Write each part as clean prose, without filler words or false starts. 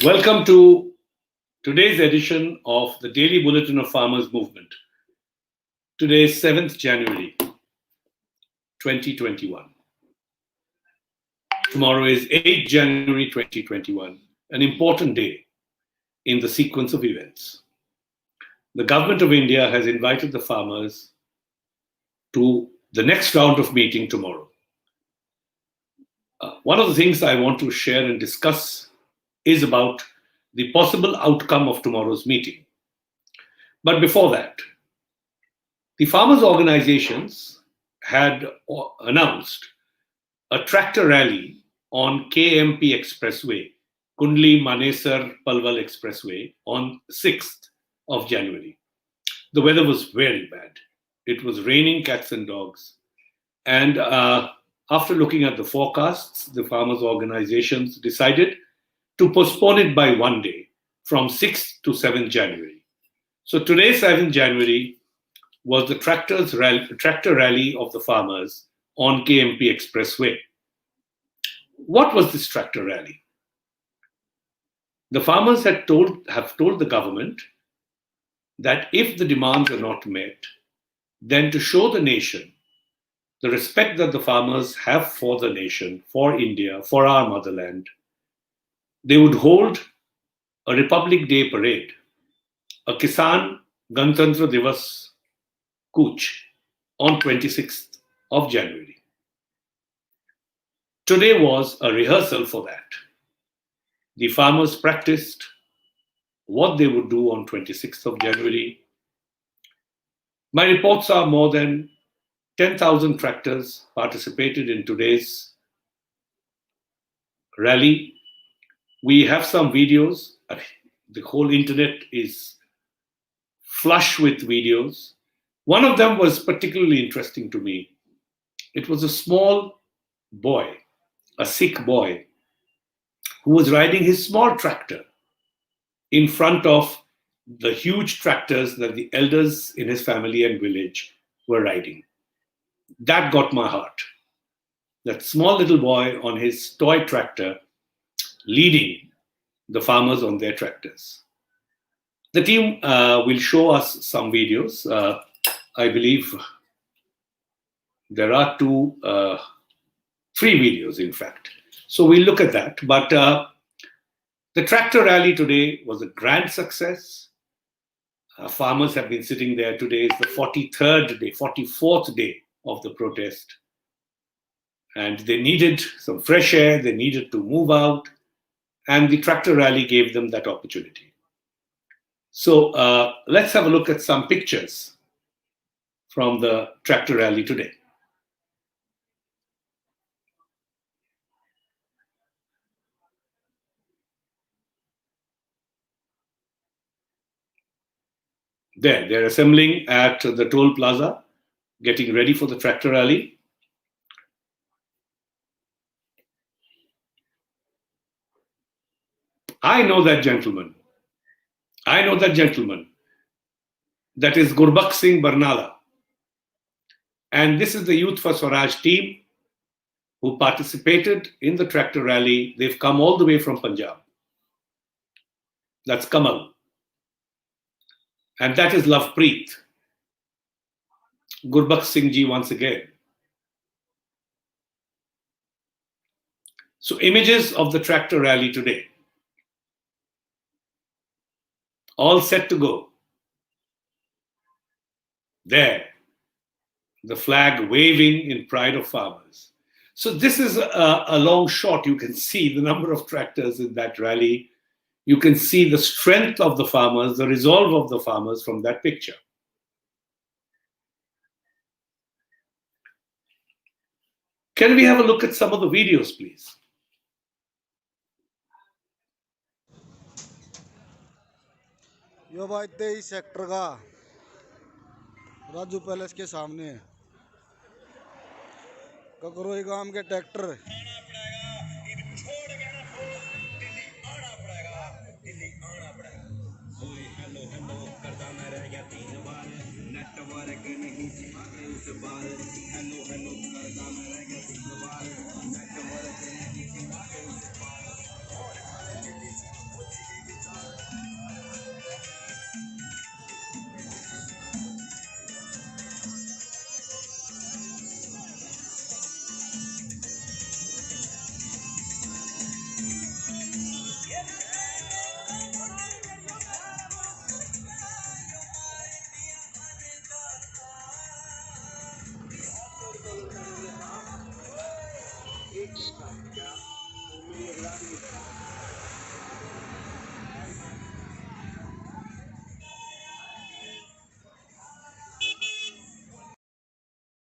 Welcome to today's edition of the Daily Bulletin of Farmers Movement. Today is 7th January 2021. Tomorrow is 8th January 2021, an important day in the sequence of events. The government of India has invited the farmers to the next round of meeting tomorrow. One of the things I want to share and discuss is about the possible outcome of tomorrow's meeting. But before that, the farmers' organizations had announced a tractor rally on KMP Expressway, Kundli Manesar Palwal Expressway, on 6th of January. The weather was very bad. It was raining cats and dogs. And after looking at the forecasts, the farmers' organizations decided to postpone it by one day, from 6th to 7th January. So today, 7th January, was the tractor rally of the farmers on KMP Expressway. What was this tractor rally? The farmers have told the government that if the demands are not met, then to show the nation the respect that the farmers have for the nation, for India, for our motherland, they would hold a Republic Day parade, a Kisan Andolan Kuch on 26th of January. Today was a rehearsal for that. The farmers practiced what they would do on 26th of January. My reports are more than 10,000 tractors participated in today's rally. We have some videos. The whole internet is flush with videos. One of them was particularly interesting to me. It was a small boy, a Sikh boy, who was riding his small tractor in front of the huge tractors that the elders in his family and village were riding. That got my heart. That small little boy on his toy tractor leading the farmers on their tractors. The team will show us some videos. I believe there are three videos, in fact. So we'll look at that. But the tractor rally today was a grand success. Farmers have been sitting there. Today is the 44th day of the protest. And they needed some fresh air. They needed to move out. And the tractor rally gave them that opportunity. So let's have a look at some pictures from the tractor rally today. They're assembling at the toll plaza, getting ready for the tractor rally. I know that gentleman. That is Gurbakh Singh Barnala. And this is the Youth for Swaraj team who participated in the tractor rally. They've come all the way from Punjab. That's Kamal. And that is Lovepreet. Gurbakh Singh ji once again. So images of the tractor rally today. All set to go. There, the flag waving in pride of farmers. So this is a long shot. You can see the number of tractors in that rally. You can see the strength of the farmers, the resolve of the farmers from that picture. Can we have a look at some of the videos, please? यो भाई 23 sector का Raju palace के सामने ककरोई गांव के tractor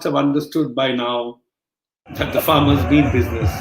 have understood by now that the farmers mean business.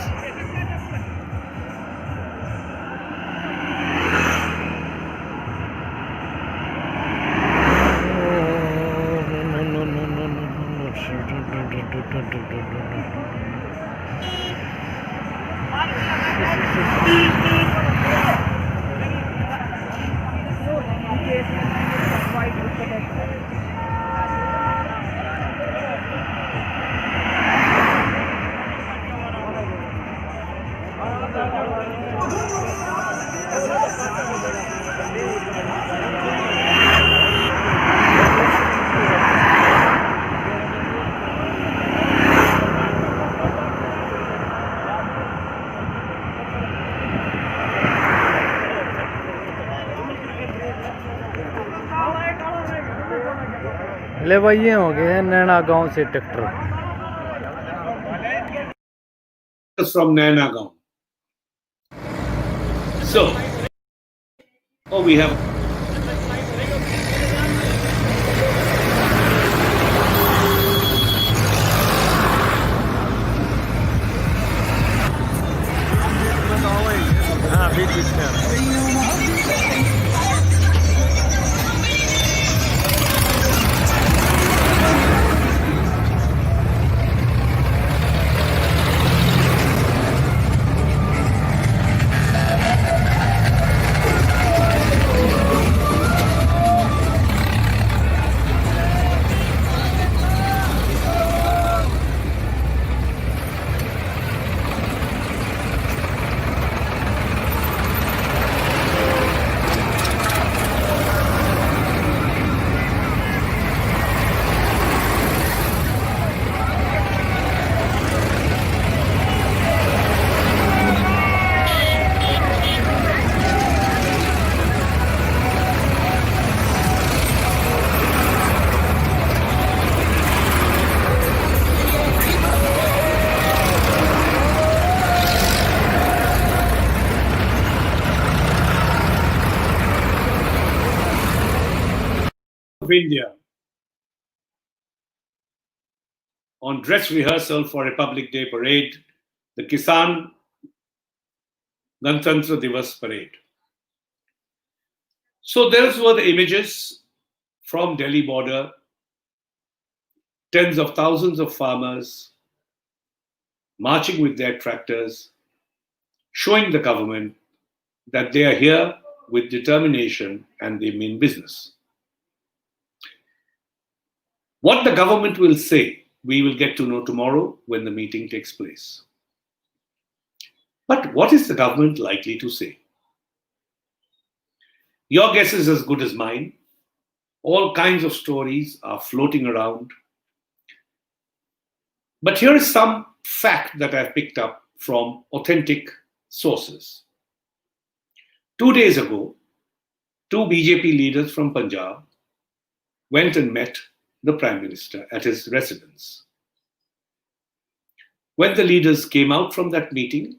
ले भाई ये हो गए नैना गांव से tractor From Naina Gaon. So, we have हाँ बीच बीच में of India on dress rehearsal for Republic Day parade, the Kisan Andolan parade. So those were the images from Delhi border, tens of thousands of farmers marching with their tractors, showing the government that they are here with determination and they mean business. What the government will say, we will get to know tomorrow when the meeting takes place. But what is the government likely to say? Your guess is as good as mine. All kinds of stories are floating around. But here is some fact that I've picked up from authentic sources. 2 days ago, 2 BJP leaders from Punjab went and met the Prime Minister at his residence. When the leaders came out from that meeting,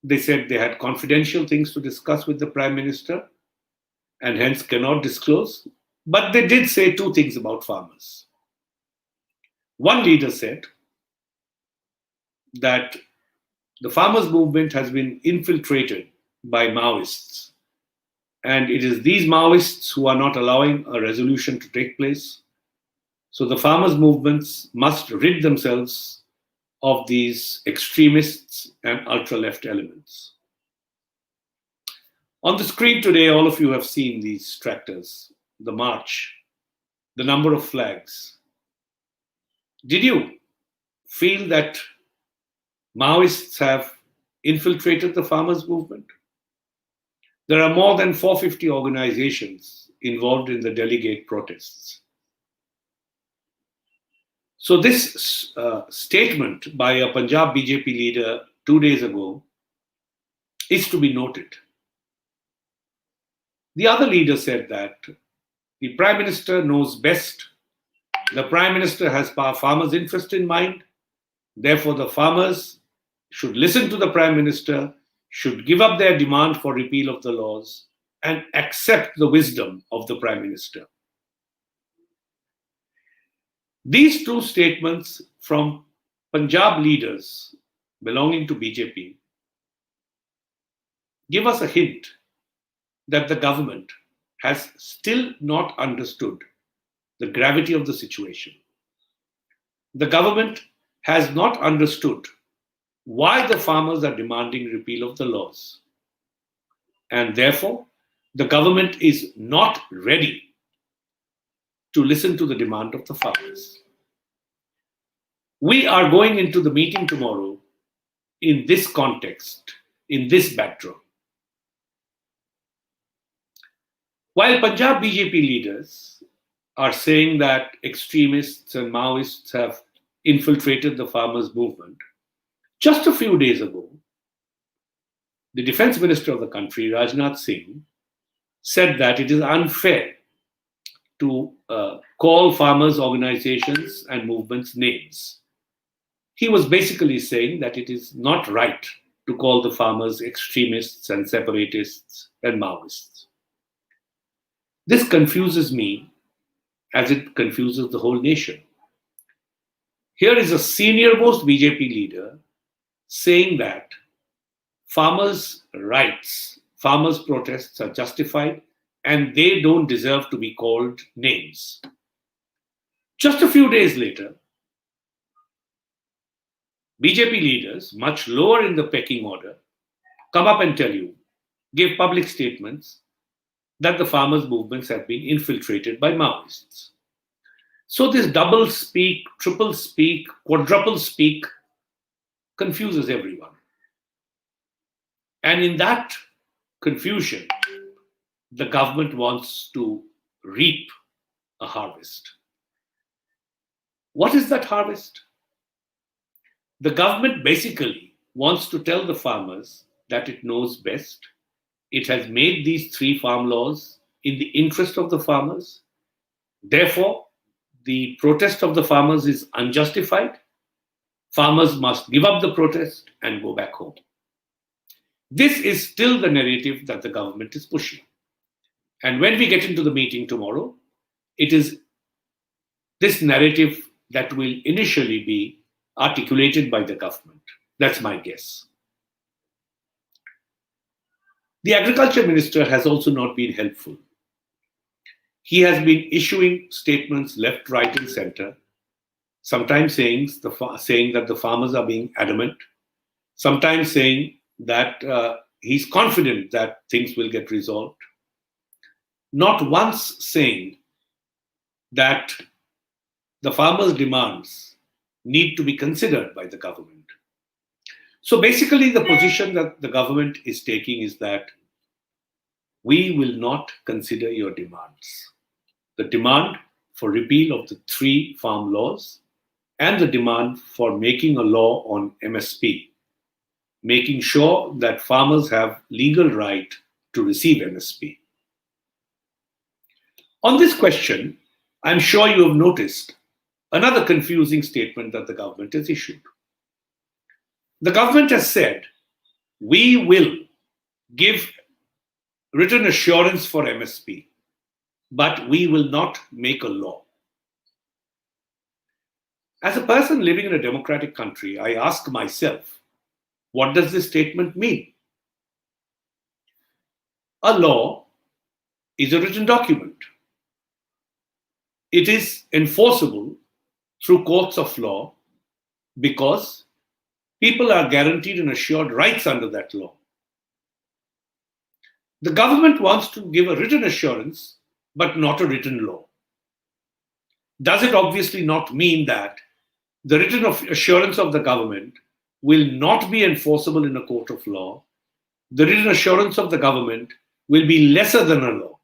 they said they had confidential things to discuss with the Prime Minister and hence cannot disclose. But they did say 2 things about farmers. One leader said that the farmers' movement has been infiltrated by Maoists, and it is these Maoists who are not allowing a resolution to take place. So the farmers' movements must rid themselves of these extremists and ultra-left elements. On the screen today, all of you have seen these tractors, the march, the number of flags. Did you feel that Maoists have infiltrated the farmers' movement? There are more than 450 organizations involved in the delegate protests. So this statement by a Punjab BJP leader 2 days ago is to be noted. The other leader said that the Prime Minister knows best. The Prime Minister has farmers' interest in mind. Therefore, the farmers should listen to the Prime Minister, should give up their demand for repeal of the laws, and accept the wisdom of the Prime Minister. These two statements from Punjab leaders belonging to BJP give us a hint that the government has still not understood the gravity of the situation. The government has not understood why the farmers are demanding repeal of the laws. And therefore, the government is not ready to listen to the demand of the farmers. We are going into the meeting tomorrow in this context, in this backdrop. While Punjab BJP leaders are saying that extremists and Maoists have infiltrated the farmers' movement, just a few days ago, the defense minister of the country, Rajnath Singh, said that it is unfair to call farmers' organizations and movements names. He was basically saying that it is not right to call the farmers extremists and separatists and Maoists. This confuses me as it confuses the whole nation. Here is a senior-most BJP leader saying that farmers' rights, farmers' protests are justified and they don't deserve to be called names. Just a few days later, BJP leaders, much lower in the pecking order, come up and tell you, give public statements that the farmers' movements have been infiltrated by Maoists. So this double speak, triple speak, quadruple speak confuses everyone. And in that confusion, the government wants to reap a harvest. What is that harvest? The government basically wants to tell the farmers that it knows best. It has made these 3 farm laws in the interest of the farmers. Therefore, the protest of the farmers is unjustified. Farmers must give up the protest and go back home. This is still the narrative that the government is pushing. And when we get into the meeting tomorrow, it is this narrative that will initially be articulated by the government. That's my guess. The agriculture minister has also not been helpful. He has been issuing statements left, right, and center, sometimes saying that the farmers are being adamant, sometimes saying that he's confident that things will get resolved, not once saying that the farmers' demands need to be considered by the government. So basically, the position that the government is taking is that we will not consider your demands. The demand for repeal of the 3 farm laws and the demand for making a law on MSP, making sure that farmers have legal right to receive MSP. On this question, I'm sure you have noticed another confusing statement that the government has issued. The government has said, we will give written assurance for MSP, but we will not make a law. As a person living in a democratic country, I ask myself, what does this statement mean? A law is a written document. It is enforceable through courts of law because people are guaranteed and assured rights under that law. The government wants to give a written assurance, but not a written law. Does it obviously not mean that the written assurance of the government will not be enforceable in a court of law? The written assurance of the government will be lesser than a law.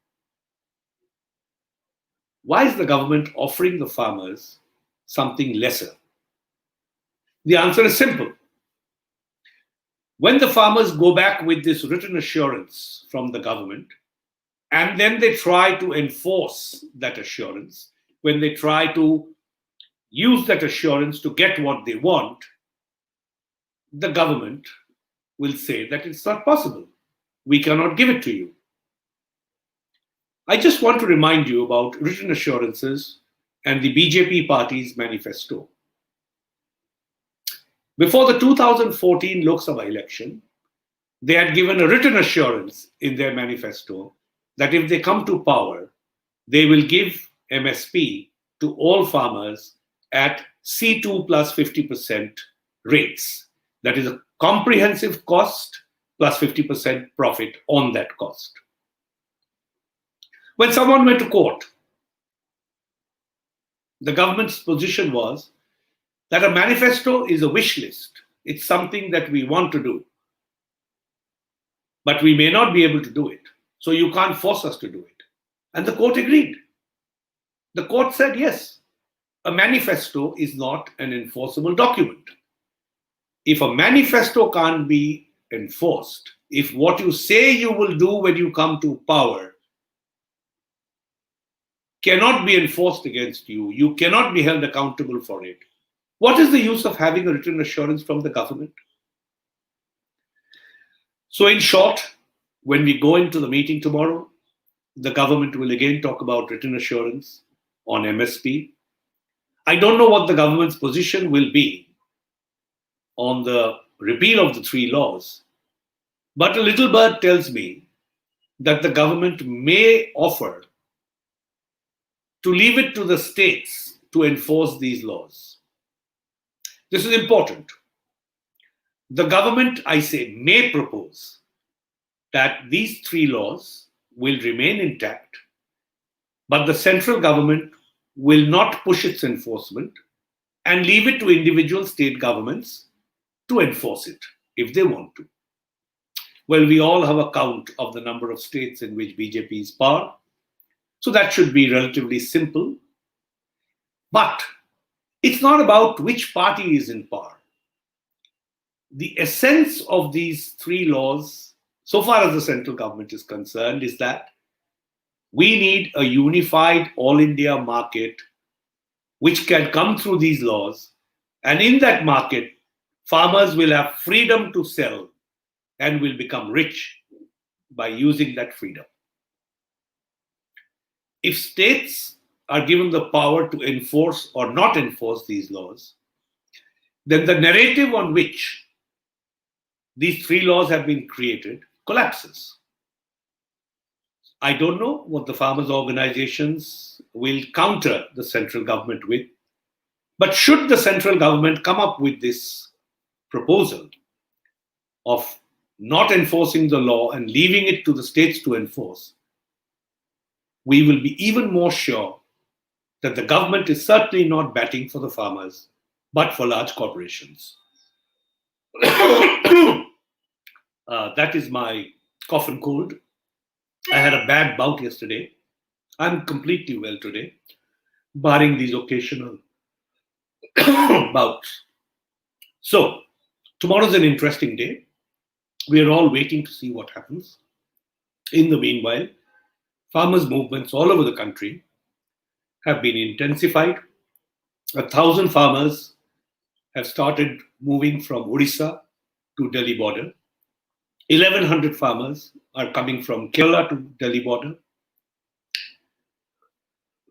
Why is the government offering the farmers something lesser? The answer is simple. When the farmers go back with this written assurance from the government, and then they try to enforce that assurance, when they try to use that assurance to get what they want, the government will say that it's not possible. We cannot give it to you. I just want to remind you about written assurances and the BJP party's manifesto. Before the 2014 Lok Sabha election, they had given a written assurance in their manifesto that if they come to power, they will give MSP to all farmers at C2 plus 50% rates. That is a comprehensive cost plus 50% profit on that cost. When someone went to court, the government's position was that a manifesto is a wish list. It's something that we want to do, but we may not be able to do it. So you can't force us to do it. And the court agreed. The court said, yes, a manifesto is not an enforceable document. If a manifesto can't be enforced, if what you say you will do when you come to power cannot be enforced against you, you cannot be held accountable for it, what is the use of having a written assurance from the government? So in short, when we go into the meeting tomorrow, the government will again talk about written assurance on MSP. I don't know what the government's position will be on the repeal of the three laws, but a little bird tells me that the government may offer to leave it to the states to enforce these laws. This is important. The government, I say, may propose that these three laws will remain intact, but the central government will not push its enforcement and leave it to individual state governments to enforce it if they want to. Well, we all have a count of the number of states in which BJP is power, so that should be relatively simple. But it's not about which party is in power. The essence of these three laws, so far as the central government is concerned, is that we need a unified all India market which can come through these laws. And in that market, farmers will have freedom to sell and will become rich by using that freedom. If states are given the power to enforce or not enforce these laws, then the narrative on which these three laws have been created collapses. I don't know what the farmers' organizations will counter the central government with, but should the central government come up with this proposal of not enforcing the law and leaving it to the states to enforce, we will be even more sure that the government is certainly not batting for the farmers, but for large corporations. That is my cough and cold. I had a bad bout yesterday. I'm completely well today, barring these occasional bouts. So, tomorrow's an interesting day. We are all waiting to see what happens. In the meanwhile, farmers' movements all over the country have been intensified. 1,000 farmers have started moving from Odisha to Delhi border. 1,100 farmers are coming from Kerala to Delhi border.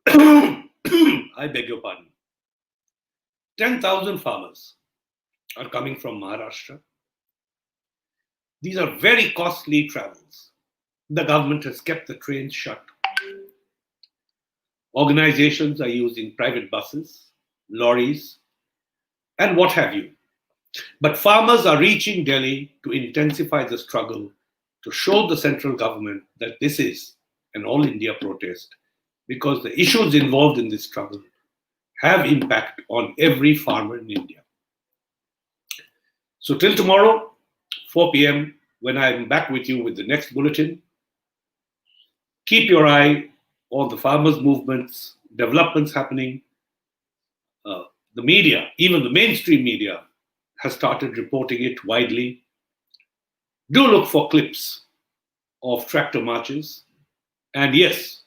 I beg your pardon. 10,000 farmers are coming from Maharashtra. These are very costly travels. The government has kept the trains shut. Organizations are using private buses, lorries, and what have you. But farmers are reaching Delhi to intensify the struggle, to show the central government that this is an all India protest, because the issues involved in this struggle have impact on every farmer in India. So till tomorrow, 4 p.m., when I'm back with you with the next bulletin, keep your eye on the farmers' movements, developments happening. The media, even the mainstream media, has started reporting it widely. Do look for clips of tractor marches. And yes,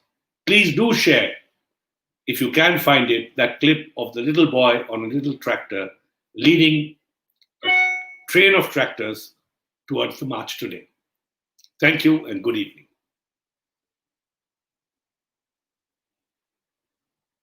please do share, if you can find it, that clip of the little boy on a little tractor leading a train of tractors towards the march today. Thank you and good evening.